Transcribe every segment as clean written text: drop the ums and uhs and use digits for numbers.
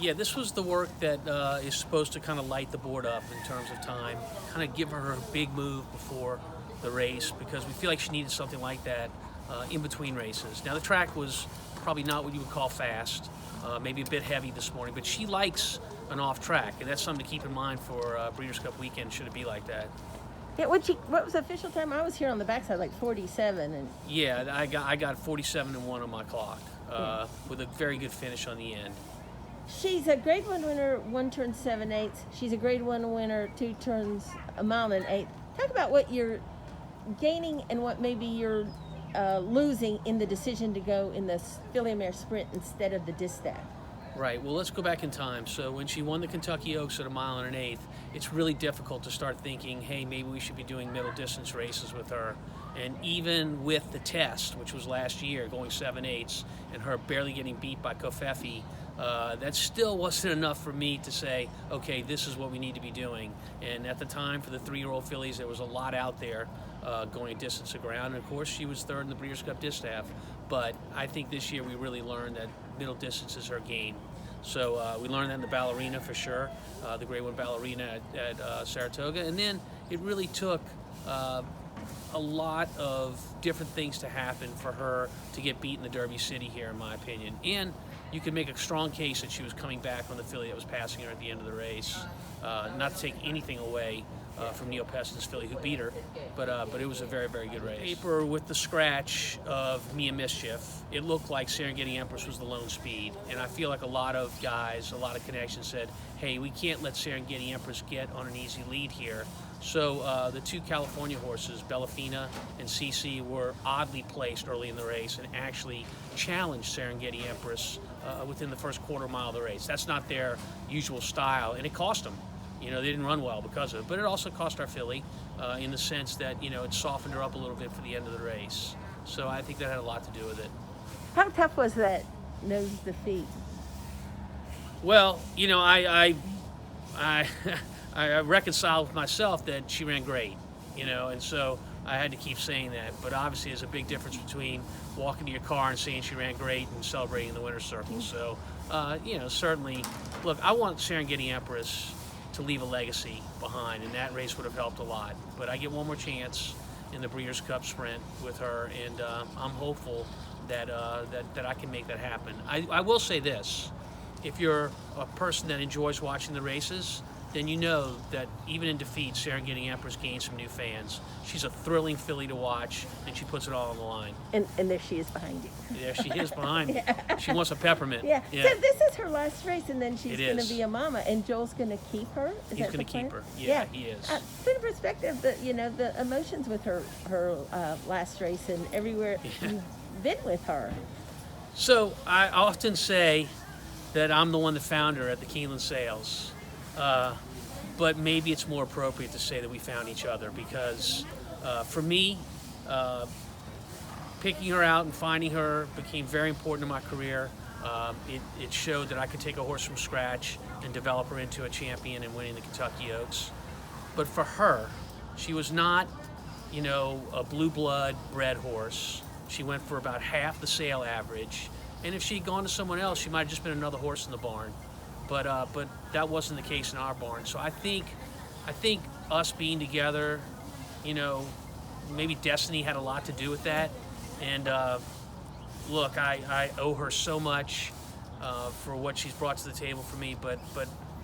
Yeah, this was the work that is supposed to kind of light the board up in terms of time, kind of give her a big move before the race, because we feel like she needed something like that in between races. Now, the track was probably not what you would call fast, maybe a bit heavy this morning, but she likes an off track, and that's something to keep in mind for Breeders' Cup weekend, should it be like that. Yeah, what was the official time? I was here on the backside, like 47, and Yeah, I got 47 and 1 on my clock, with a very good finish on the end. she's a Grade 1 winner, 1 turn 7/8. She's a Grade 1 winner, 2 turns a mile and 1/8. Talk about what you're gaining and what maybe you're losing in the decision to go in the filly mare sprint instead of the distaff. Right. Well, let's go back in time. So when she won the Kentucky Oaks at a mile and an eighth, it's really difficult to start thinking, hey, maybe we should be doing middle distance races with her. And even with the test, which was last year, going 7/8, and her barely getting beat by Kofefi, that still wasn't enough for me to say, okay, this is what we need to be doing. And at the time, for the 3-year-old fillies, there was a lot out there going a distance of ground. And of course, she was third in the Breeders' Cup Distaff. But I think this year we really learned that middle distance is her game. So we learned that in the Ballerina for sure, the Grade 1 Ballerina at Saratoga. And then it really took a lot of different things to happen for her to get beat in the Derby City here, in my opinion. And you could make a strong case that she was coming back on the filly that was passing her at the end of the race. Not to take anything away from Neil Peston's filly who beat her, but it was a very, very good race. Paper with the scratch of Mia Mischief, it looked like Serengeti Empress was the lone speed, and I feel like a lot of guys, a lot of connections said, hey, we can't let Serengeti Empress get on an easy lead here. So the two California horses, Bellafina and CC, were oddly placed early in the race and actually challenged Serengeti Empress within the first quarter mile of the race. That's not their usual style, and it cost them. You know, they didn't run well because of it, but it also cost our filly in the sense that, you know, it softened her up a little bit for the end of the race. So I think that had a lot to do with it. How tough was that nose defeat? Well, you know, I reconciled with myself that she ran great, you know, and so I had to keep saying that. But obviously there's a big difference between walking to your car and saying she ran great and celebrating the winner's circle. So, you know, certainly, look, I want Serengeti Empress to leave a legacy behind, and that race would have helped a lot. But I get one more chance in the Breeders' Cup Sprint with her, and I'm hopeful that I can make that happen. I will say this: if you're a person that enjoys watching the races, then you know that even in defeat, Serengeti Empress gains some new fans. She's a thrilling filly to watch, and she puts it all on the line. And there she is behind you. There she is behind me. She wants a peppermint. Yeah. So this is her last race, and then she's going to be a mama, and Joel's going to keep her? He's going to keep her. Yeah, he is. Put in perspective, the emotions with her last race and everywhere you've been with her. So I often say that I'm the one that found her at the Keeneland Sales. But maybe it's more appropriate to say that we found each other, because for me, picking her out and finding her became very important in my career. It showed that I could take a horse from scratch and develop her into a champion and winning the Kentucky Oaks. But for her, she was not, you know, a blue blood bred horse. She went for about half the sale average. And if she'd gone to someone else, she might have just been another horse in the barn. But that wasn't the case in our barn. So I think us being together, you know, maybe destiny had a lot to do with that. And look, I owe her so much for what she's brought to the table for me. But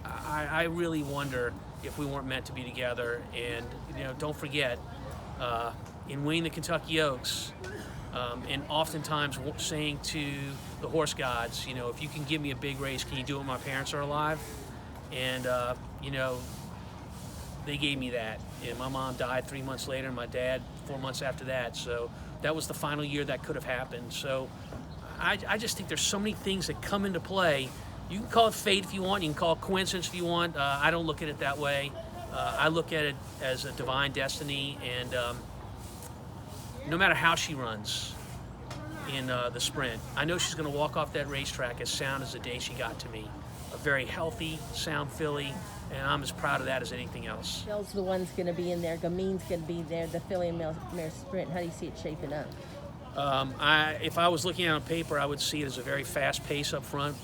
I really wonder if we weren't meant to be together. And you know, don't forget, in winning the Kentucky Oaks, and oftentimes saying to the horse gods, you know, if you can give me a big race, can you do it when my parents are alive? And, you know, they gave me that. And my mom died 3 months later, and my dad 4 months after that. So that was the final year that could have happened. So I just think there's so many things that come into play. You can call it fate if you want. You can call it coincidence if you want. I don't look at it that way. I look at it as a divine destiny. And no matter how she runs in the sprint, I know she's going to walk off that racetrack as sound as the day she got to me. A very healthy, sound filly, and I'm as proud of that as anything else. Bell's the one's going to be in there. Gameen's going to be there. The filly and mare sprint. How do you see it shaping up? If I was looking at it on paper, I would see it as a very fast pace up front.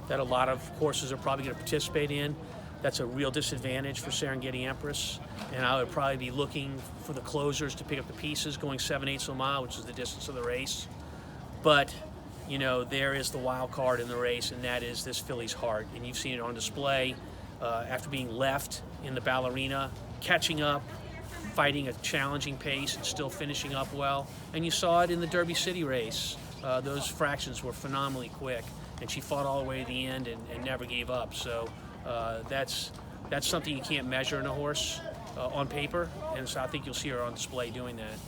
that a lot of horses are probably going to participate in. That's a real disadvantage for Serengeti Empress, and I would probably be looking for the closers to pick up the pieces, going 7/8 of a mile, which is the distance of the race. But, you know, there is the wild card in the race, and that is this filly's heart. And you've seen it on display after being left in the Ballerina, catching up, fighting a challenging pace, and still finishing up well. And you saw it in the Derby City race. Those fractions were phenomenally quick, and she fought all the way to the end and never gave up. So that's something you can't measure in a horse on paper, and so I think you'll see her on display doing that.